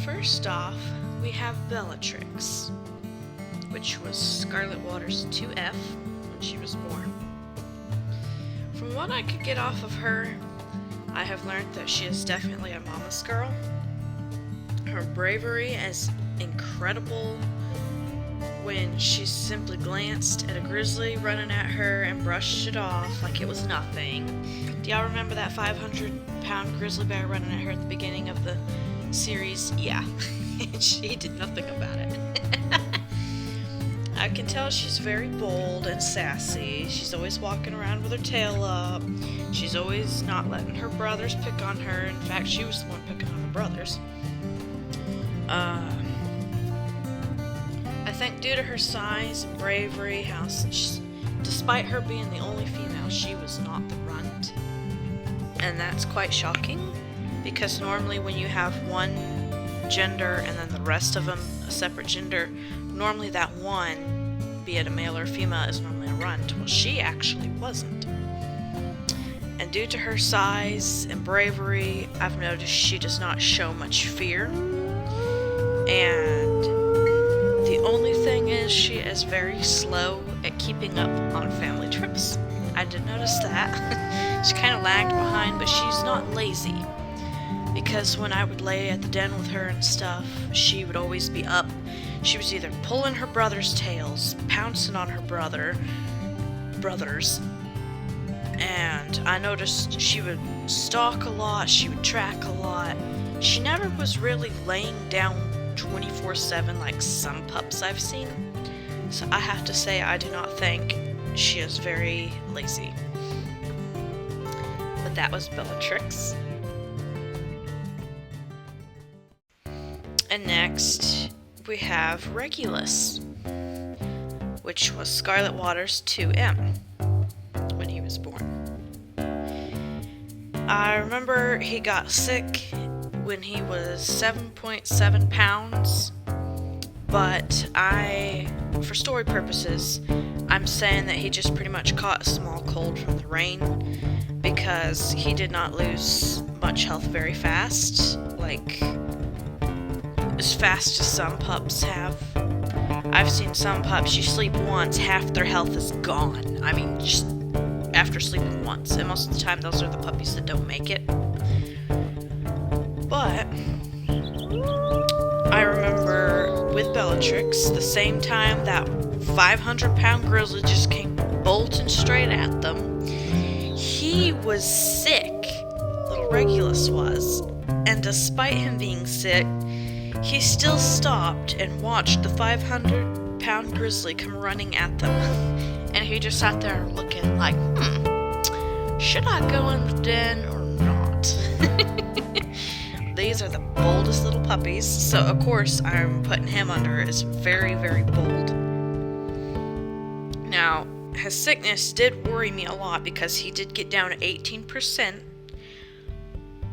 First off, we have Bellatrix, which was Scarlet Water's 2F when she was born. From what I could get off of her, I have learned that she is definitely a mama's girl. Her bravery is incredible when she simply glanced at a grizzly running at her and brushed it off like it was nothing. Do y'all remember that 500-pound grizzly bear running at her at the beginning of the series? Yeah, she did nothing about it. I can tell she's very bold and sassy. She's always walking around with her tail up. She's always not letting her brothers pick on her. In fact, she was the one picking on her brothers. I think due to her size and bravery, how despite her being the only female, she was not the runt. And that's quite shocking, because normally when you have one gender and then the rest of them a separate gender, normally that one, be it a male or female, is normally a runt. Well, she actually wasn't. And due to her size and bravery, I've noticed she does not show much fear. And the only thing is, she is very slow at keeping up on family trips. I did notice that. She kind of lagged behind, but she's not lazy. Because when I would lay at the den with her and stuff, she would always be up. She was either pulling her brother's tails, pouncing on her brothers, and I noticed she would stalk a lot, she would track a lot. She never was really laying down 24/7 like some pups I've seen. So I have to say, I do not think she is very lazy. But that was Bellatrix. And next, we have Regulus, which was Scarlet Water's 2M when he was born. I remember he got sick when he was 7.7 pounds, but for story purposes, I'm saying that he just pretty much caught a small cold from the rain, because he did not lose much health very fast, like as fast as some pups have. I've seen some pups, you sleep once, half their health is gone. I mean, just after sleeping once. And most of the time, those are the puppies that don't make it. But I remember with Bellatrix, the same time that 500-pound grizzly just came bolting straight at them, he was sick. Little Regulus was. And despite him being sick, he still stopped and watched the 500-pound grizzly come running at them. And he just sat there looking like, should I go in the den or not? These are the boldest little puppies, so of course I'm putting him under as very, very bold. Now, his sickness did worry me a lot because he did get down to 18%,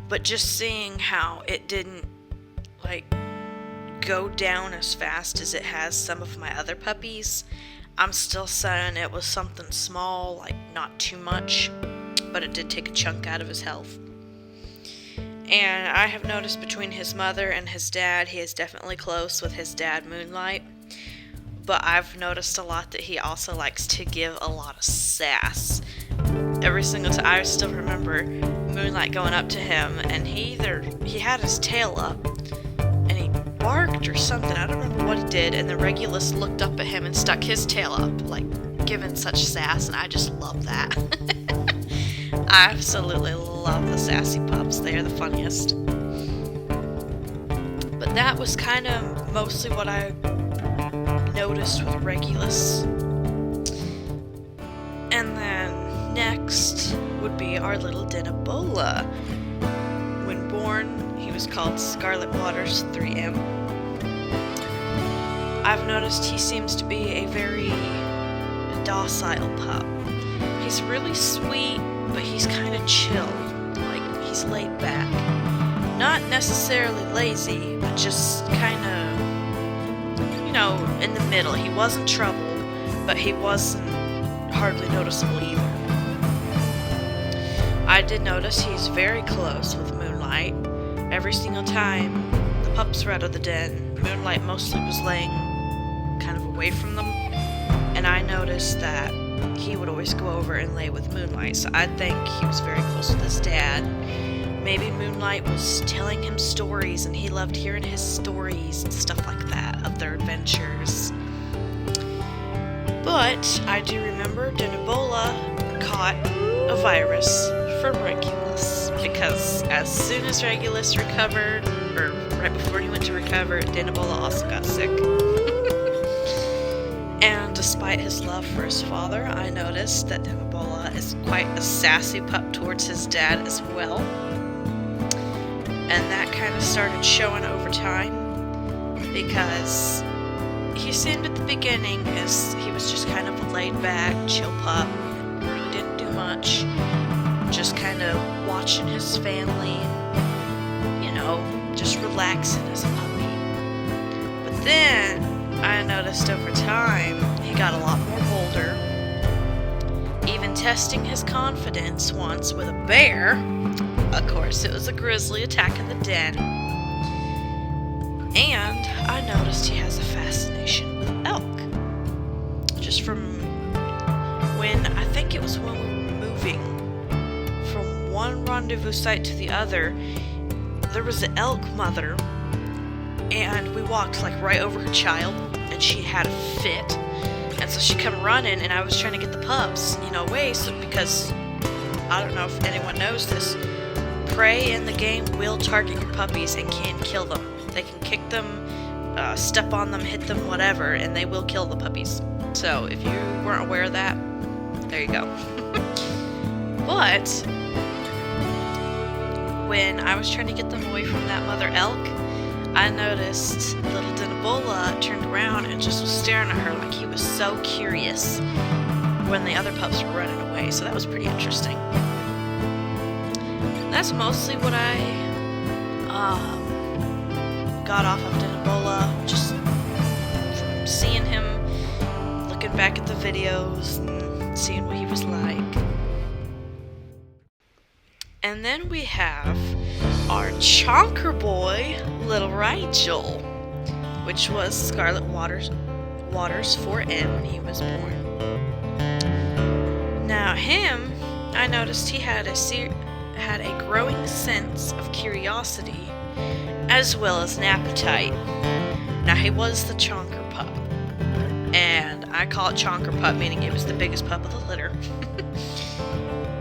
but just seeing how it didn't, go down as fast as it has some of my other puppies, I'm still saying it was something small, not too much, but it did take a chunk out of his health. And I have noticed between his mother and his dad, he is definitely close with his dad, Moonlight. But I've noticed a lot that he also likes to give a lot of sass. Every single time, I still remember Moonlight going up to him, and he had his tail up, and he barked or something. I don't remember what he did, and the Regulus looked up at him and stuck his tail up, giving such sass, and I just love that. I absolutely love the sassy pups. They are the funniest. But that was kind of mostly what I noticed with Regulus. And then next would be our little Dinabola. When born, he was called Scarlet Water's 3M. I've noticed he seems to be a very docile pup. He's really sweet, but he's kind of chill. He's laid back. Not necessarily lazy, but just kind of, in the middle. He wasn't trouble, but he wasn't hardly noticeable either. I did notice he's very close with Moonlight. Every single time the the pups were out of the den, Moonlight mostly was laying kind of away from them, and I noticed that he would always go over and lay with Moonlight, so I think he was very close with his dad. Maybe Moonlight was telling him stories, and he loved hearing his stories and stuff like that of their adventures. But I do remember Denebola caught a virus from Regulus, because as soon as Regulus recovered, or right before he went to recover, Denebola also got sick. And despite his love for his father, I noticed that Denebola is quite a sassy pup towards his dad as well. And that kind of started showing over time, because he seemed at the beginning as he was just kind of a laid-back, chill pup, really didn't do much, just kind of watching his family and, you know, just relaxing as a puppy. But then I noticed over time he got a lot more bolder, even testing his confidence once with a bear. Of course, it was a grizzly attacking the den. And I noticed he has a fascination with elk. Just from when, I think it was when we were moving from one rendezvous site to the other, there was an elk mother, and we walked like right over her child, and she had a fit. And so she come running, and I was trying to get the pups, you know, away, so because, I don't know if anyone knows this, prey in the game will target your puppies and can kill them. They can kick them, step on them, hit them, whatever, and they will kill the puppies. So if you weren't aware of that, there you go. But when I was trying to get them away from that mother elk, I noticed little Denebola turned around and just was staring at her like he was so curious when the other pups were running away. So that was pretty interesting. That's mostly what I got off of Denebola, just from seeing him, looking back at the videos, and seeing what he was like. And then we have our Chonker boy, little Rigel, which was Scarlet Waters 4N when he was born. Now him, I noticed he had a growing sense of curiosity as well as an appetite. Now he was the Chonker pup, and I call it Chonker pup, meaning it was the biggest pup of the litter.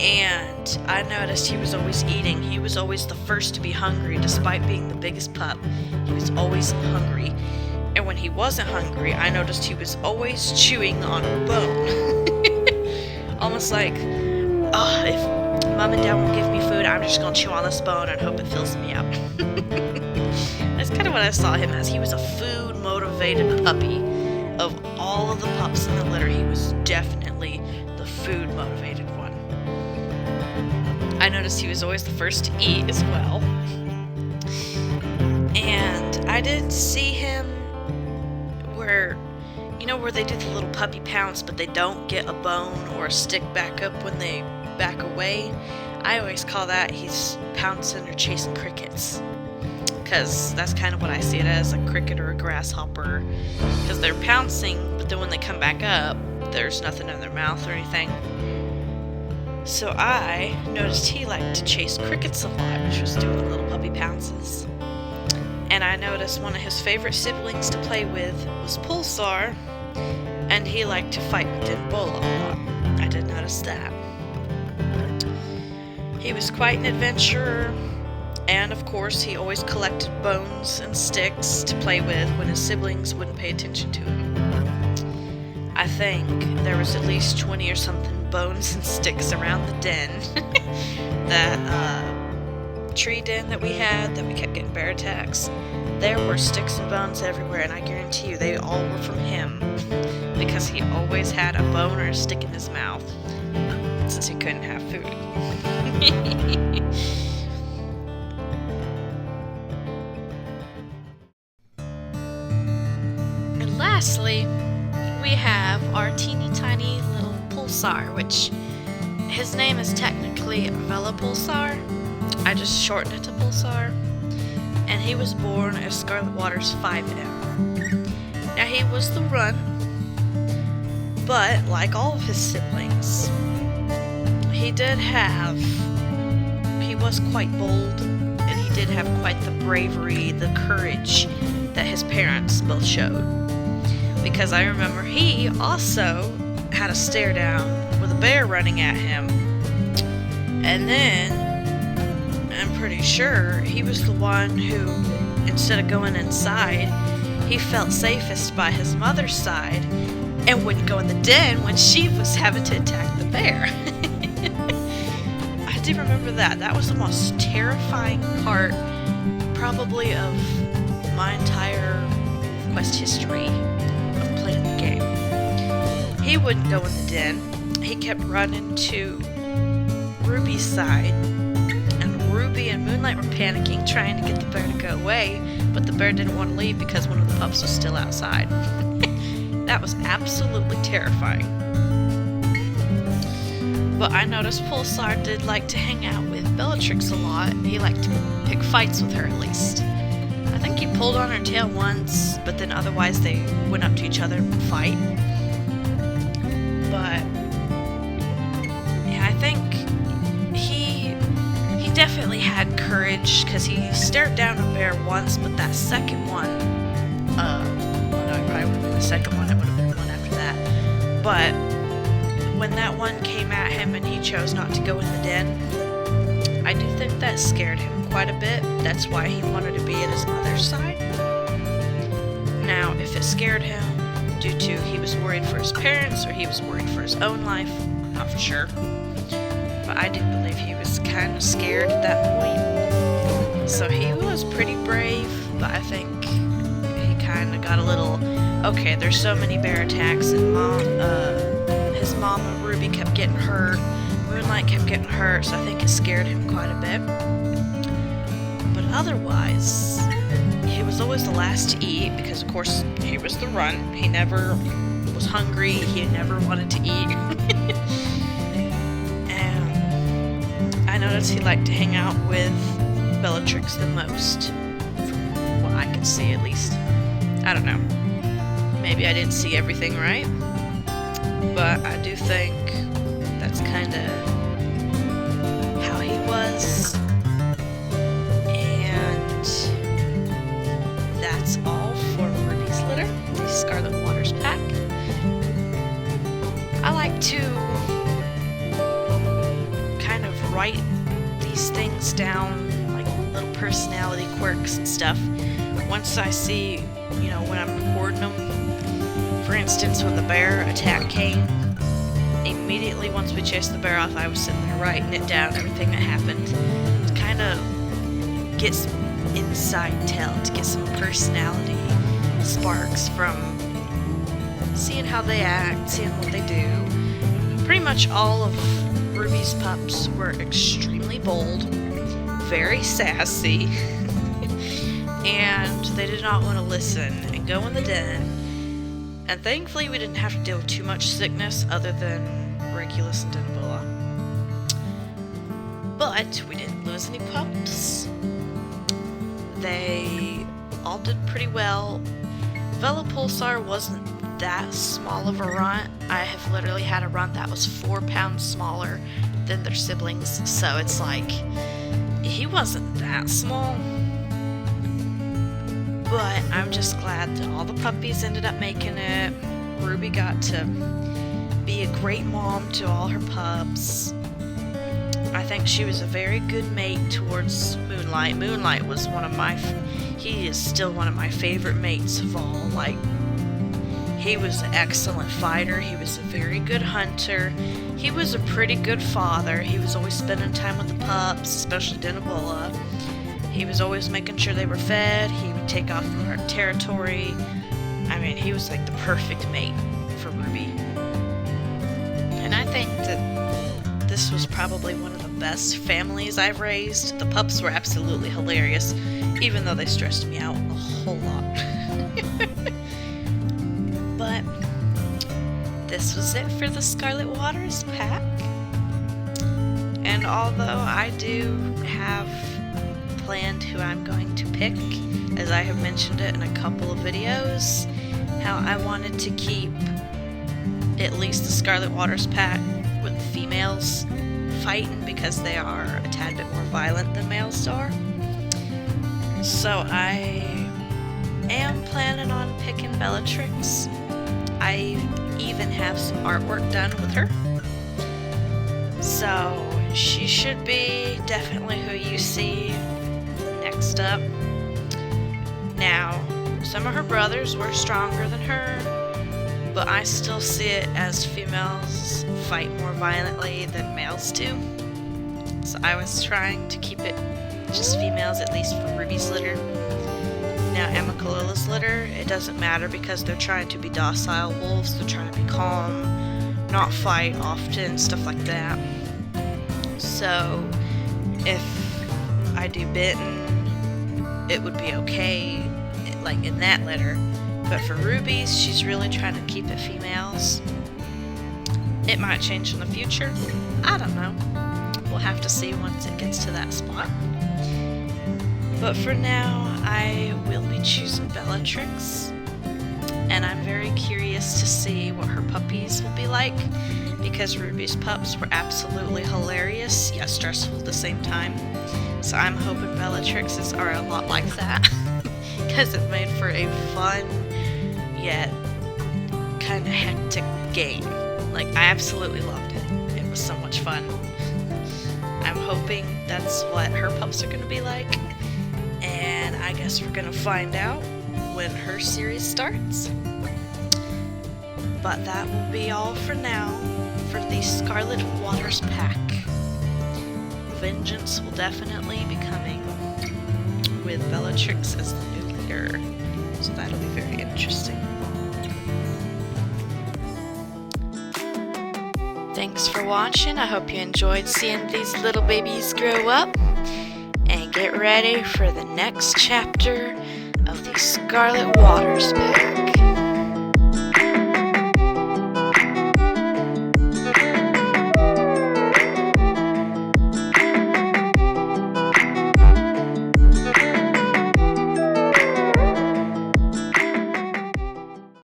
And I noticed he was always eating. He was always the first to be hungry, despite being the biggest pup. He was always hungry. And when he wasn't hungry, I noticed he was always chewing on a bone. Almost like, oh, if Mom and Dad won't give me food, I'm just gonna chew on this bone and hope it fills me up. That's kind of what I saw him as. He was a food-motivated puppy. Of all of the pups in the litter, he was definitely the food-motivated one. I noticed he was always the first to eat as well. And I did see him where, you know, where they do the little puppy pounce, but they don't get a bone or a stick back up when they back away. I always call that he's pouncing or chasing crickets, because that's kind of what I see it as, a cricket or a grasshopper, because they're pouncing, but then when they come back up, there's nothing in their mouth or anything. So I noticed he liked to chase crickets a lot, which was doing the little puppy pounces. And I noticed one of his favorite siblings to play with was Pulsar, and he liked to fight with Denebola a lot. I did notice that. He was quite an adventurer, and of course he always collected bones and sticks to play with when his siblings wouldn't pay attention to him. I think there was at least 20 or something bones and sticks around the den. That tree den that we had, that we kept getting bear attacks, there were sticks and bones everywhere, and I guarantee you they all were from him, because he always had a bone or a stick in his mouth, since he couldn't have food. And lastly, we have our teeny tiny little Pulsar, which his name is technically Pulsar. I just shortened it to Pulsar. and he was born as Scarlet Water's 5M. Now he was the runt, but like all of his siblings, he was quite bold, and he did have quite the bravery, the courage that his parents both showed. Because I remember he also had a stare down with a bear running at him, and then I'm pretty sure he was the one who, instead of going inside, he felt safest by his mother's side and wouldn't go in the den when she was having to attack the bear. I do remember that. That was the most terrifying part, probably, of my entire quest history of playing the game. He wouldn't go in the den. He kept running to Ruby's side, and Ruby and Moonlight were panicking, trying to get the bear to go away, but the bear didn't want to leave because one of the pups was still outside. That was absolutely terrifying. But I noticed Pulsar did like to hang out with Bellatrix a lot. He liked to pick fights with her, at least. I think he pulled on her tail once, but then otherwise they went up to each other and fight. But yeah, I think he definitely had courage, because he stared down a bear once, but that second one, well, no, it probably would have been the second one, it would have been the one after that. But when that one came at him and he chose not to go in the den, I do think that scared him quite a bit. That's why he wanted to be at his mother's side. Now, if it scared him due to he was worried for his parents or he was worried for his own life, not for sure. But I do believe he was kind of scared at that point. So he was pretty brave, but I think he kind of got a little, okay, there's so many bear attacks, and his mom and Ruby kept getting hurt, Moonlight kept getting hurt, so I think it scared him quite a bit. But otherwise, he was always the last to eat, because of course he was the runt. He never was hungry, he never wanted to eat. And I noticed he liked to hang out with Bellatrix the most, from what I could see at least. I don't know. Maybe I didn't see everything right, but I do think that's kind of how he was. And that's all for Ruby's litter, the Scarlet Waters pack. I like to kind of write these things down, like little personality quirks and stuff, once I see, when I'm recording them. For instance, when the bear attack came, immediately once we chased the bear off, I was sitting there writing it down, everything that happened, to kind of get some inside tell, to get some personality sparks from seeing how they act, seeing what they do. Pretty much all of Ruby's pups were extremely bold, very sassy, and they did not want to listen and go in the den. And thankfully we didn't have to deal with too much sickness other than Regulus and Ebola. But we didn't lose any pups. They all did pretty well. Pulsar wasn't that small of a runt. I have literally had a runt that was 4 pounds smaller than their siblings, so it's like, he wasn't that small. But I'm just glad that all the puppies ended up making it. Ruby got to be a great mom to all her pups. I think she was a very good mate towards Moonlight. Moonlight was he is still one of my favorite mates of all. Like, he was an excellent fighter. He was a very good hunter. He was a pretty good father. He was always spending time with the pups, especially Ebola. He was always making sure they were fed. He would take off from our territory. I mean, he was like the perfect mate for Ruby. And I think that this was probably one of the best families I've raised. The pups were absolutely hilarious, even though they stressed me out a whole lot. But this was it for the Scarlet Waters pack. And although I do have planned who I'm going to pick, as I have mentioned it in a couple of videos, how I wanted to keep at least the Scarlet Waters pack with the females fighting because they are a tad bit more violent than males are. So I am planning on picking Bellatrix. I even have some artwork done with her. So she should be definitely who you see next up. Now, some of her brothers were stronger than her, but I still see it as females fight more violently than males do. So I was trying to keep it just females, at least for Ruby's litter. Now Emma Kalila's litter, it doesn't matter because they're trying to be docile wolves, they're trying to be calm, not fight often, stuff like that. So if I do bitten, it would be okay, like in that litter. But for Ruby's, she's really trying to keep it females. It might change in the future, I don't know. We'll have to see once it gets to that spot. But for now, I will be choosing Bellatrix, and I'm very curious to see what her puppies will be like, because Ruby's pups were absolutely hilarious, yet stressful at the same time. So I'm hoping Bellatrix's are a lot like that, because it made for a fun, yet kind of hectic game. Like, I absolutely loved it. It was so much fun. I'm hoping that's what her pups are going to be like. And I guess we're gonna find out when her series starts. But that will be all for now for the Scarlet Waters pack. Vengeance will definitely be coming with Bellatrix as the new leader, so that'll be very interesting. Thanks for watching. I hope you enjoyed seeing these little babies grow up. And get ready for the next chapter of the Scarlet Waters pack.